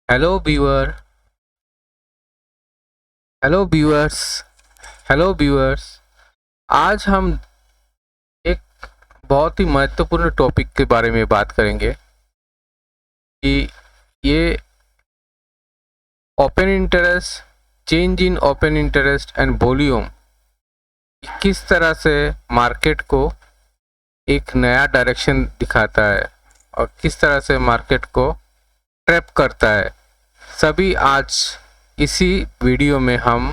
Hello viewer hello viewers hello viewers. आज हम एक बहुत ही महत्वपूर्ण टॉपिक के बारे में बात करेंगे कि ये open interest, change in open interest and volume किस तरह से मार्केट को एक नया डायरेक्शन दिखाता है और किस तरह से मार्केट को ट्रैप करता है, सभी आज इसी वीडियो में हम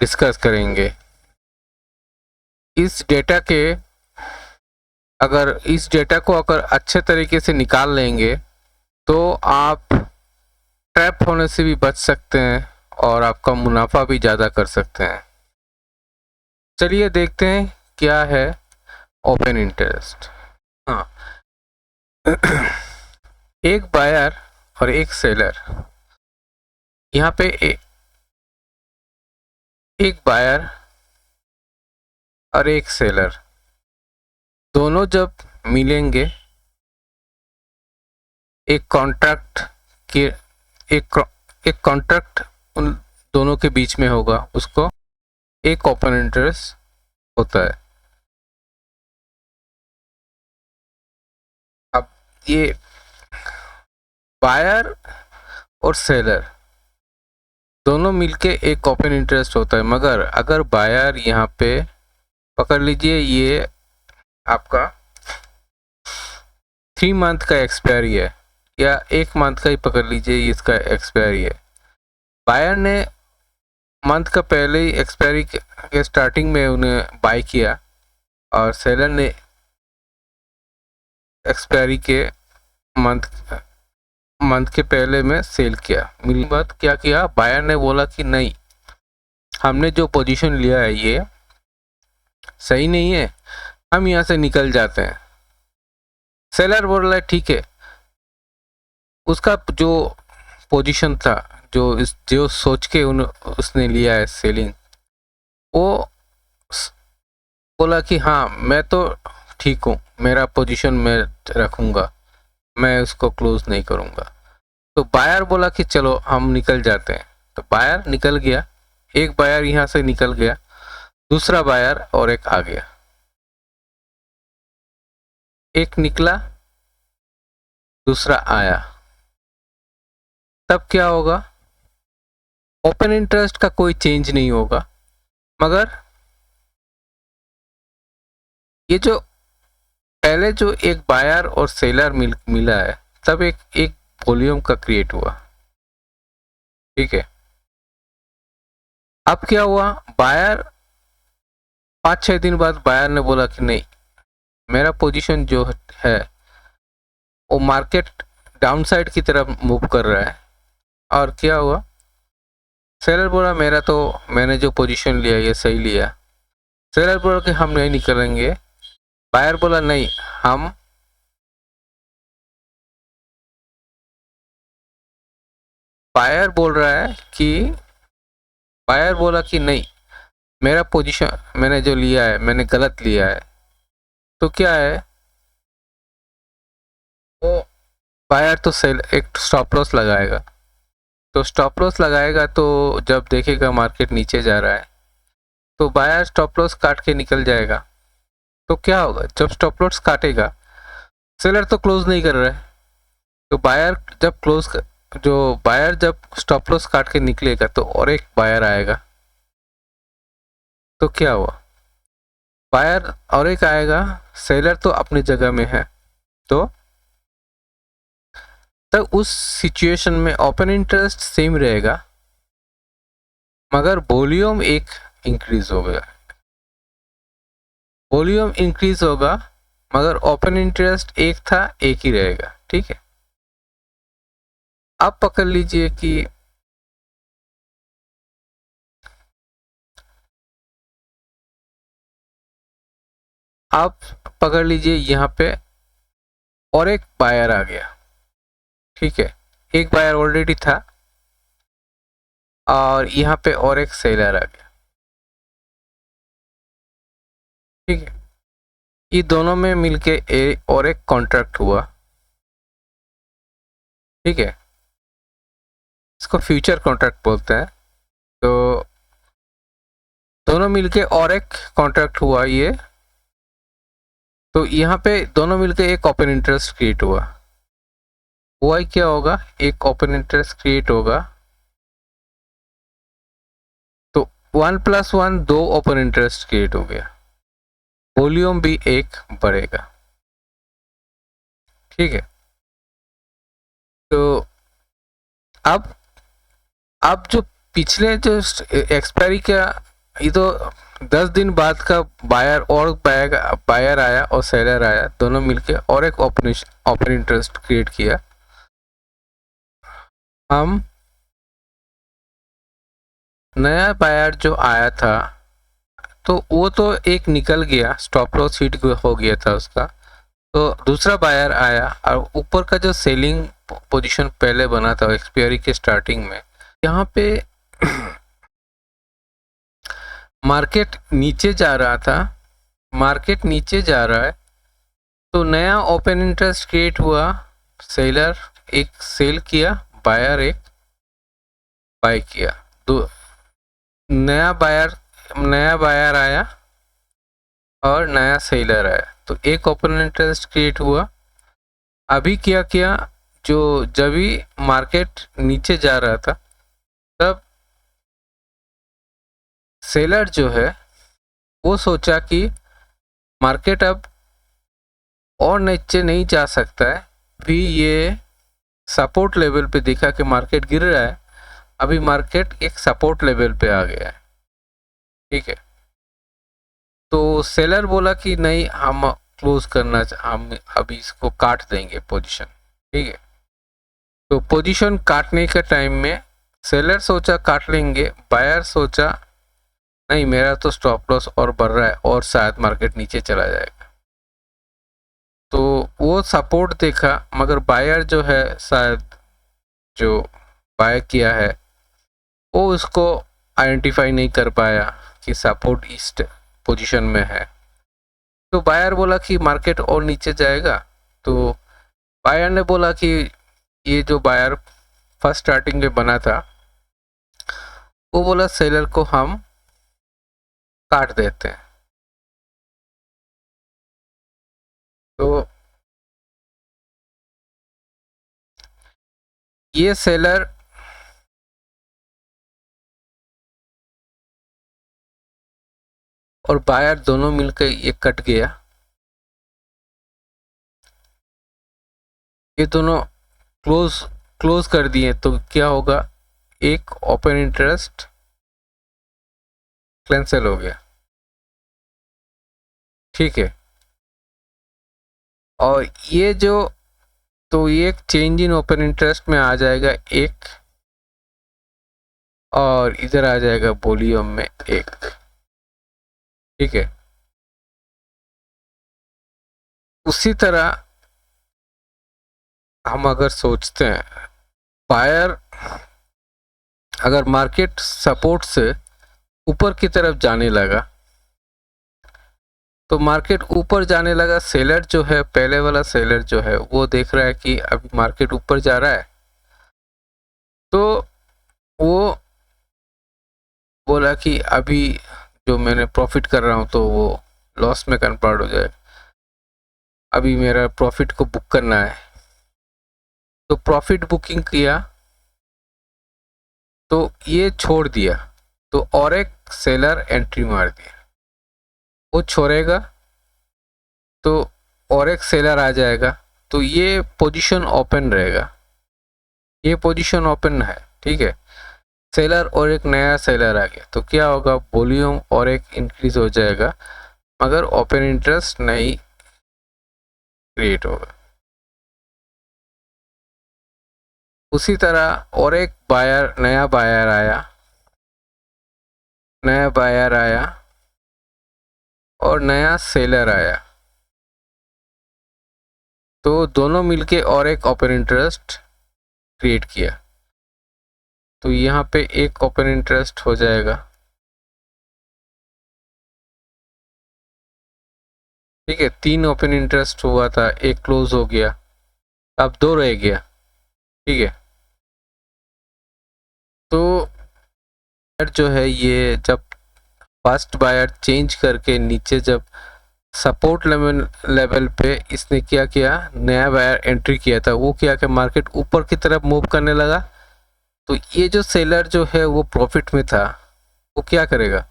डिस्कस करेंगे। इस डेटा को अगर अच्छे तरीके से निकाल लेंगे तो आप ट्रैप होने से भी बच सकते हैं और आपका मुनाफा भी ज़्यादा कर सकते हैं। चलिए देखते हैं क्या है ओपन इंटरेस्ट। हाँ, एक बायर और एक सेलर, यहाँ पे एक बायर और एक सेलर दोनों जब मिलेंगे एक कॉन्ट्रैक्ट के एक कॉन्ट्रैक्ट उन दोनों के बीच में होगा, उसको एक ओपन इंटरेस्ट होता है। अब ये बायर और सेलर दोनों मिलके एक ओपन इंटरेस्ट होता है, मगर अगर बायर यहाँ पे पकड़ लीजिए, ये आपका 3 मंथ का एक्सपायरी है या 1 मंथ का ही पकड़ लीजिए, इसका एक्सपायरी है। बायर ने मंथ का पहले ही एक्सपायरी के स्टार्टिंग में उन्हें बाय किया और सेलर ने एक्सपायरी के मंथ के पहले में सेल किया। मिलने बाद क्या किया, बायर ने बोला कि नहीं, हमने जो पोजीशन लिया है ये सही नहीं है, हम यहाँ से निकल जाते हैं। सेलर बोल रहा है ठीक है, उसका जो पोजीशन था, जो सोच के उसने लिया है सेलिंग, वो बोला कि हाँ मैं तो ठीक हूँ, मेरा पोजीशन मैं रखूँगा, मैं उसको क्लोज नहीं करूँगा। तो बायर बोला कि चलो हम निकल जाते हैं। तो बायर निकल गया, एक बायर यहाँ से निकल गया, दूसरा बायर और एक आ गया। एक निकला, दूसरा आया, तब क्या होगा, ओपन इंटरेस्ट का कोई चेंज नहीं होगा, मगर ये जो पहले जो एक बायर और सेलर मिला है, तब एक वॉल्यूम का क्रिएट हुआ। ठीक है, अब क्या हुआ, बायर 5-6 दिन बाद बायर ने बोला कि नहीं, मेरा पोजीशन जो है वो मार्केट डाउनसाइड की तरफ मूव कर रहा है। और क्या हुआ, सेलर बोला मैंने जो पोजीशन लिया ये सही लिया। सेलर बोला कि हम नहीं निकलेंगे। बायर बोला नहीं, हम बायर बोल रहा है कि बायर बोला कि नहीं, मेरा पोजीशन मैंने जो लिया है मैंने गलत लिया है। तो क्या है, वो बायर तो सेल एक स्टॉप लॉस लगाएगा। तो स्टॉप लॉस लगाएगा तो जब देखेगा मार्केट नीचे जा रहा है तो बायर स्टॉप लॉस काट के निकल जाएगा। तो क्या होगा, जब स्टॉप लॉस काटेगा, सेलर तो क्लोज नहीं कर रहा है, तो बायर जब स्टॉप लॉस काट के निकलेगा तो और एक बायर आएगा। तो क्या हुआ, बायर और एक आएगा, सेलर तो अपनी जगह में है। तो तब उस सिचुएशन में ओपन इंटरेस्ट सेम रहेगा, मगर वॉल्यूम एक इंक्रीज होगा। वॉल्यूम इंक्रीज होगा मगर ओपन इंटरेस्ट एक था, एक ही रहेगा। ठीक है, अब पकड़ लीजिए कि आप पकड़ लीजिए यहाँ पे और एक बायर आ गया। ठीक है, एक बायर ऑलरेडी था और यहाँ पे और एक सेलर आ गया। ठीक है, ये दोनों में मिलके और एक कॉन्ट्रैक्ट हुआ। ठीक है, इसको फ्यूचर कॉन्ट्रैक्ट बोलते हैं। तो दोनों मिलके और एक कॉन्ट्रैक्ट हुआ ये। तो यहाँ पे दोनों मिलके एक ओपन इंटरेस्ट क्रिएट हुआ। क्या होगा, एक ओपन इंटरेस्ट क्रिएट होगा तो 1+1 2 ओपन इंटरेस्ट क्रिएट हो गया, वॉल्यूम भी एक बढ़ेगा। ठीक है, तो अब जो पिछले जो एक्सपायरी का, ये तो 10 दिन बाद का बायर आया और सेलर आया, दोनों मिलके और एक ओपन इंटरेस्ट क्रिएट किया। हम नया बायर जो आया था तो वो तो एक निकल गया, स्टॉप लॉस हिट हो गया था उसका। तो दूसरा बायर आया और ऊपर का जो सेलिंग पोजीशन पहले बना था एक्सपायरी के स्टार्टिंग में, यहाँ पे मार्केट नीचे जा रहा था, मार्केट नीचे जा रहा है तो नया ओपन इंटरेस्ट क्रिएट हुआ, सेलर एक सेल किया, बायर एक बाय किया। तो नया बायर आया और नया सेलर आया तो एक ओपन इंटरेस्ट क्रिएट हुआ। अभी क्या किया, जो जब भी मार्केट नीचे जा रहा था तब सेलर जो है वो सोचा कि मार्केट अब और नीचे नहीं जा सकता है, भी ये सपोर्ट लेवल पे देखा कि मार्केट गिर रहा है, अभी मार्केट एक सपोर्ट लेवल पे आ गया है। ठीक है, तो सेलर बोला कि नहीं, हम क्लोज करना, हम अभी इसको काट देंगे पोजीशन। ठीक है, तो पोजीशन काटने के टाइम में सेलर सोचा काट लेंगे, बायर सोचा नहीं, मेरा तो स्टॉप लॉस और बढ़ रहा है और शायद मार्केट नीचे चला जाएगा। तो वो सपोर्ट देखा, मगर बायर जो है शायद जो बाय किया है वो उसको आइडेंटिफाई नहीं कर पाया कि सपोर्ट इस पोजीशन में है। तो बायर बोला कि मार्केट और नीचे जाएगा। तो बायर ने बोला कि ये जो बायर फर्स्ट स्टार्टिंग में बना था वो बोला सेलर को हम काट देते हैं। तो ये सेलर और बायर दोनों मिलकर ये कट गया, ये दोनों क्लोज कर दिए। तो क्या होगा, एक ओपन इंटरेस्ट कैंसिल हो गया। ठीक है, और ये जो, तो ये एक चेंज इन ओपन इंटरेस्ट में आ जाएगा एक, और इधर आ जाएगा वॉल्यूम में एक। ठीक है, उसी तरह हम अगर सोचते हैं, बायर अगर मार्केट सपोर्ट से ऊपर की तरफ जाने लगा तो मार्केट ऊपर जाने लगा, सेलर जो है, पहले वाला सेलर जो है वो देख रहा है कि अभी मार्केट ऊपर जा रहा है, तो वो बोला कि अभी जो मैंने प्रॉफिट कर रहा हूँ तो वो लॉस में कन्वर्ट हो जाए, अभी मेरा प्रॉफिट को बुक करना है। तो प्रॉफिट बुकिंग किया तो ये छोड़ दिया, तो और एक सेलर एंट्री मार दिया, वो छोड़ेगा तो और एक सेलर आ जाएगा, तो ये पोजीशन ओपन रहेगा, ये पोजीशन ओपन है। ठीक है, सेलर और एक नया सेलर आ गया तो क्या होगा, वॉल्यूम और एक इंक्रीज हो जाएगा, मगर ओपन इंटरेस्ट नहीं क्रिएट होगा। उसी तरह और एक नया बायर आया और नया सेलर आया, तो दोनों मिलके और एक ओपन इंटरेस्ट क्रिएट किया। तो यहाँ पे एक ओपन इंटरेस्ट हो जाएगा। ठीक है, 3 ओपन इंटरेस्ट हुआ था, एक क्लोज हो गया, अब 2 रह गया। ठीक है, तो जो है ये जब फर्स्ट बायर चेंज करके नीचे जब सपोर्ट लेवल पे इसने क्या किया, नया बायर एंट्री किया था, वो क्या कि मार्केट ऊपर की तरफ मूव करने लगा। तो ये जो सेलर जो है वो प्रॉफिट में था, वो क्या करेगा,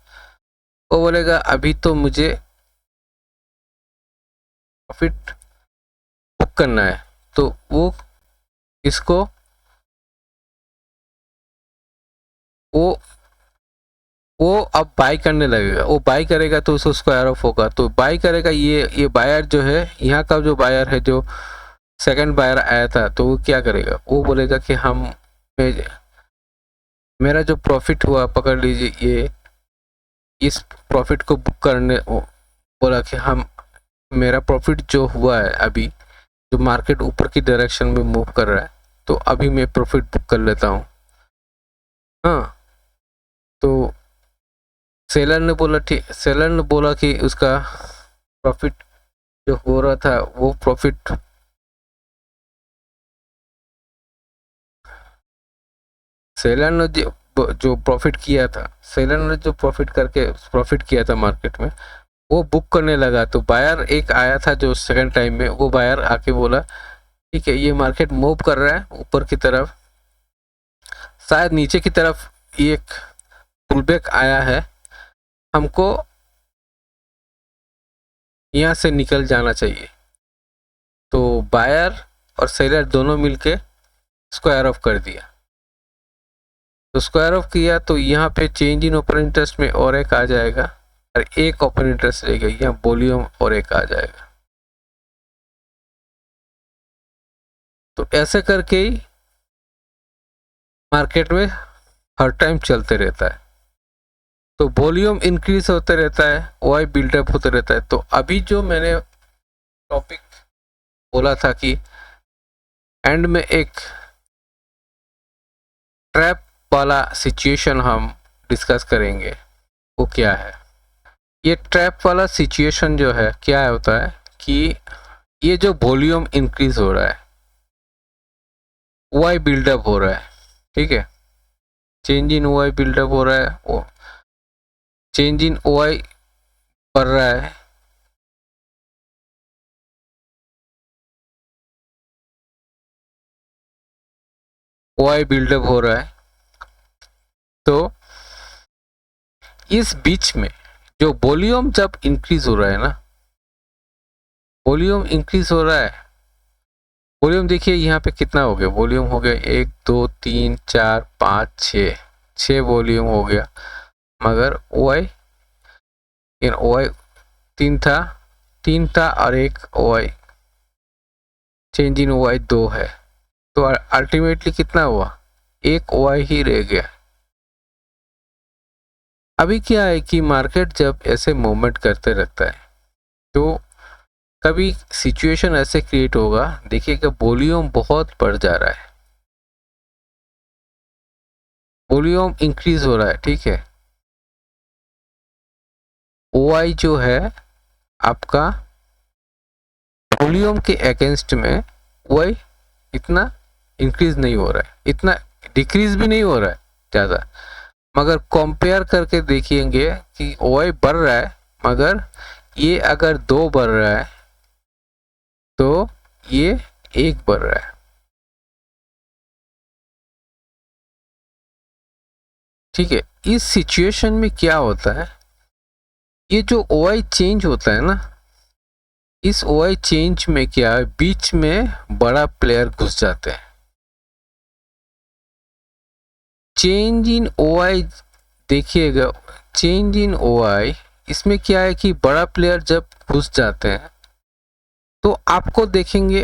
वो बोलेगा अभी तो मुझे प्रॉफिट बुक करना है। तो वो इसको वो अब बाई करने लगेगा। वो बाई करेगा तो उसको स्क्वायर ऑफ होगा, तो बाई करेगा। ये बायर जो है, यहाँ का जो बायर है, जो सेकंड बायर आया था, तो वो क्या करेगा, वो बोलेगा कि मेरा जो प्रॉफिट हुआ, पकड़ लीजिए, ये इस प्रॉफिट को बुक करने बोला कि मेरा प्रॉफिट जो हुआ है अभी, जो मार्केट ऊपर की डायरेक्शन में मूव कर रहा है, तो अभी मैं प्रॉफिट बुक कर लेता हूँ। हाँ, तो सेलर ने बोला कि उसका प्रॉफिट जो हो रहा था, वो प्रॉफिट सेलर ने जो प्रॉफिट किया था, सेलर ने जो प्रॉफिट किया था मार्केट में, वो बुक करने लगा। तो बायर एक आया था जो सेकंड टाइम में, वो बायर आके बोला ठीक है, ये मार्केट मूव कर रहा है ऊपर की तरफ, शायद नीचे की तरफ ये एक पुलबैक आया है, हमको यहाँ से निकल जाना चाहिए। तो बायर और सेलर दोनों मिलके स्क्वायर ऑफ कर दिया। तो स्क्वायर ऑफ किया तो यहाँ पे चेंज इन ओपन इंटरेस्ट में और एक आ जाएगा, और एक ओपन इंटरेस्ट रहेगा, यहाँ वॉल्यूम और एक आ जाएगा। तो ऐसे करके ही मार्केट में हर टाइम चलते रहता है। तो वॉल्यूम इंक्रीज होते रहता है, वाई बिल्डअप होते रहता है। तो अभी जो मैंने टॉपिक बोला था कि एंड में एक ट्रैप वाला सिचुएशन हम डिस्कस करेंगे, वो क्या है। ये ट्रैप वाला सिचुएशन जो है क्या होता है कि ये जो वॉल्यूम इंक्रीज हो रहा है, वाई बिल्डअप हो रहा है, ठीक है, चेंज इन वाई बिल्डअप हो रहा है, वो चेंज इन वाई बढ़ रहा है, वाई बिल्डअप हो रहा है। तो इस बीच में जो वॉल्यूम जब इंक्रीज हो रहा है ना, वॉल्यूम इंक्रीज हो रहा है, वॉल्यूम देखिए यहाँ पे कितना हो गया, वॉल्यूम हो गया 1 2 3 4 5 6 वॉल्यूम हो गया, मगर वाई इन वाई तीन था और एक वाई चेंज इन वाई 2 है। तो अल्टीमेटली कितना हुआ, एक वाई ही रह गया। अभी क्या है कि मार्केट जब ऐसे मूवमेंट करते रहता है, तो कभी सिचुएशन ऐसे क्रिएट होगा, देखिएगा वॉल्यूम बहुत बढ़ जा रहा है, वॉल्यूम इंक्रीज हो रहा है, ठीक है, ओआई जो है आपका वॉल्यूम के अगेंस्ट में ओआई इतना इंक्रीज नहीं हो रहा है, इतना डिक्रीज भी नहीं हो रहा है ज़्यादा, मगर कंपेयर करके देखिएंगे कि ओआई बढ़ रहा है, मगर ये अगर 2 बढ़ रहा है तो ये 1 बढ़ रहा है, ठीक है। इस सिचुएशन में क्या होता है, ये जो ओआई चेंज होता है ना, इस ओआई चेंज में क्या है, बीच में बड़ा प्लेयर घुस जाते हैं। चेंज इन ओआई देखिएगा, चेंज इन ओआई इसमें क्या है कि बड़ा प्लेयर जब घुस जाते हैं तो आपको देखेंगे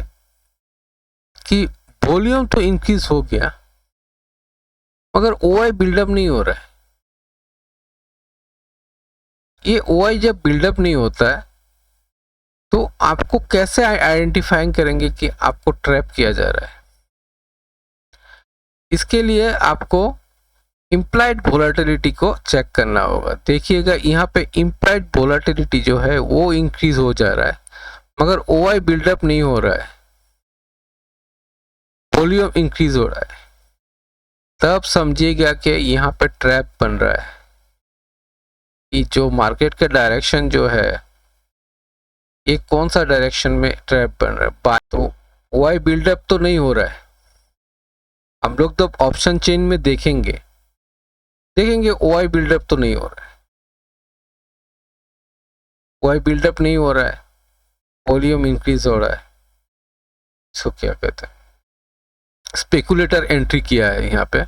कि वॉल्यूम तो इंक्रीज हो गया, मगर ओआई बिल्डअप नहीं हो रहा है। ये ओआई जब बिल्डअप नहीं होता है तो आपको कैसे आइडेंटिफाइंग करेंगे कि आपको ट्रैप किया जा रहा है। इसके लिए आपको इम्प्लाइड वोलेटिलिटी को चेक करना होगा। देखिएगा यहाँ पे इम्प्लाइड वोलेटिलिटी जो है वो इंक्रीज हो जा रहा है, मगर ओआई बिल्डअप नहीं हो रहा है, वॉल्यूम इंक्रीज हो रहा है। तब समझिएगा कि यहाँ पे ट्रैप बन रहा है। कि जो मार्केट का डायरेक्शन जो है, ये कौन सा डायरेक्शन में ट्रैप बन रहा है। बाय तो वाई बिल्डअप तो नहीं हो रहा है। हम लोग तो ऑप्शन चेन में देखेंगे वाई बिल्डअप तो नहीं हो रहा है। वाई बिल्डअप नहीं हो रहा है, वॉल्यूम इंक्रीज हो रहा है। इसको क्या कहते हैं, स्पेकुलेटर एंट्री किया है। यहाँ पे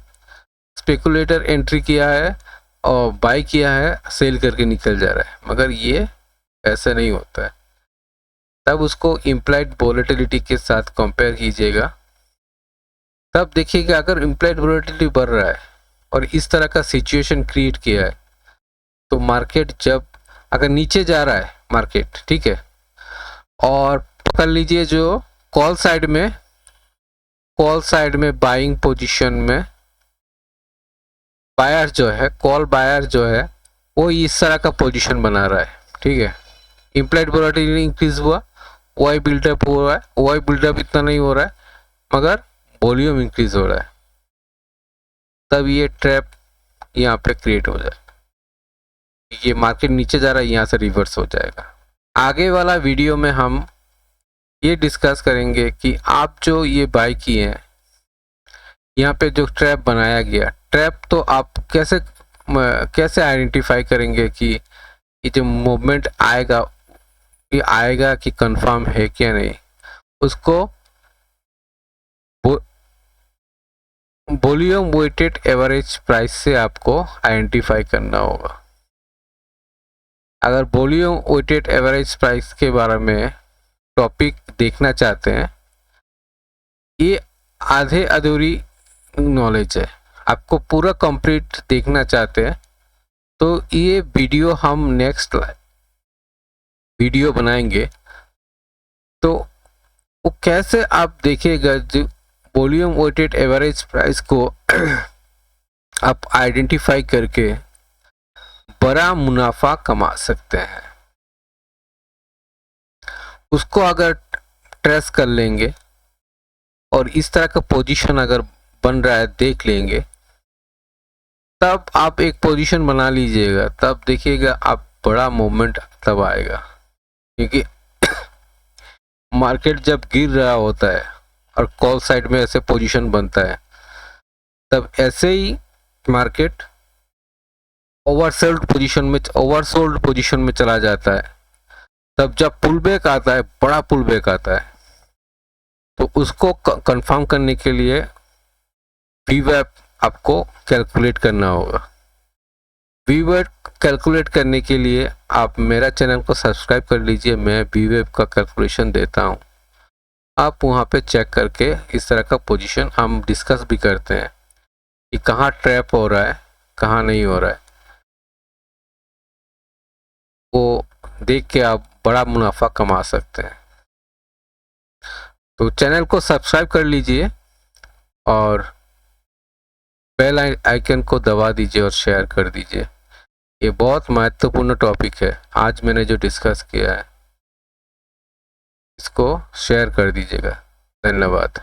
स्पेकुलेटर एंट्री किया है और बाय किया है, सेल करके निकल जा रहा है। मगर ये ऐसे नहीं होता है। तब उसको इम्प्लाइड वोलेटिलिटी के साथ कंपेयर कीजिएगा। तब देखिएगा अगर इम्प्लाइड वोलेटिलिटी बढ़ रहा है और इस तरह का सिचुएशन क्रिएट किया है, तो मार्केट जब अगर नीचे जा रहा है मार्केट, ठीक है, और पकड़ लीजिए जो कॉल साइड में बाइंग पोजीशन में बायर जो है, कॉल बायर जो है, वो इस तरह का पोजीशन बना रहा है, ठीक है। इम्प्लाइड वोलेटिलिटी इंक्रीज हुआ, वाई बिल्डअप हो रहा है। वाई बिल्डअप इतना नहीं हो रहा है मगर वॉल्यूम इंक्रीज हो रहा है। तब ये ट्रैप यहाँ पे क्रिएट हो जाए। ये मार्केट नीचे जा रहा है, यहाँ से रिवर्स हो जाएगा। आगे वाला वीडियो में हम ये डिस्कस करेंगे कि आप जो ये बाय किए हैं, यहाँ पे जो ट्रैप बनाया गया, ट्रैप तो आप कैसे आइडेंटिफाई करेंगे कि ये जो मूवमेंट आएगा, ये आएगा कि कंफर्म है क्या नहीं। उसको वॉल्यूम वेटेड एवरेज प्राइस से आपको आइडेंटिफाई करना होगा। अगर वॉल्यूम वेटेड एवरेज प्राइस के बारे में टॉपिक देखना चाहते हैं, ये आधे अधूरी नॉलेज है। आपको पूरा कंप्लीट देखना चाहते हैं तो ये वीडियो हम नेक्स्ट वीडियो बनाएंगे। तो वो कैसे आप देखिएगा जो वॉल्यूम वेटेड एवरेज प्राइस को आप आइडेंटिफाई करके बड़ा मुनाफा कमा सकते हैं। उसको अगर ट्रेस कर लेंगे और इस तरह का पोजीशन अगर बन रहा है देख लेंगे, तब आप एक पोजीशन बना लीजिएगा। तब देखिएगा आप बड़ा मूवमेंट तब आएगा। क्योंकि मार्केट जब गिर रहा होता है और कॉल साइड में ऐसे पोजीशन बनता है, तब ऐसे ही मार्केट ओवरसोल्ड पोजीशन में चला जाता है। तब जब पुल बैक आता है, बड़ा पुल बैक आता है, तो उसको कंफर्म करने के लिए वीवैप आपको कैलकुलेट करना होगा। वीवैप कैलकुलेट करने के लिए आप मेरा चैनल को सब्सक्राइब कर लीजिए। मैं वीवैप का कैलकुलेशन देता हूँ, आप वहाँ पे चेक करके इस तरह का पोजीशन हम डिस्कस भी करते हैं कि कहाँ ट्रैप हो रहा है, कहाँ नहीं हो रहा है। वो देख के आप बड़ा मुनाफा कमा सकते हैं। तो चैनल को सब्सक्राइब कर लीजिए और बेल आइकन को दबा दीजिए और शेयर कर दीजिए। ये बहुत महत्वपूर्ण टॉपिक है। आज मैंने जो डिस्कस किया है, इसको शेयर कर दीजिएगा। धन्यवाद।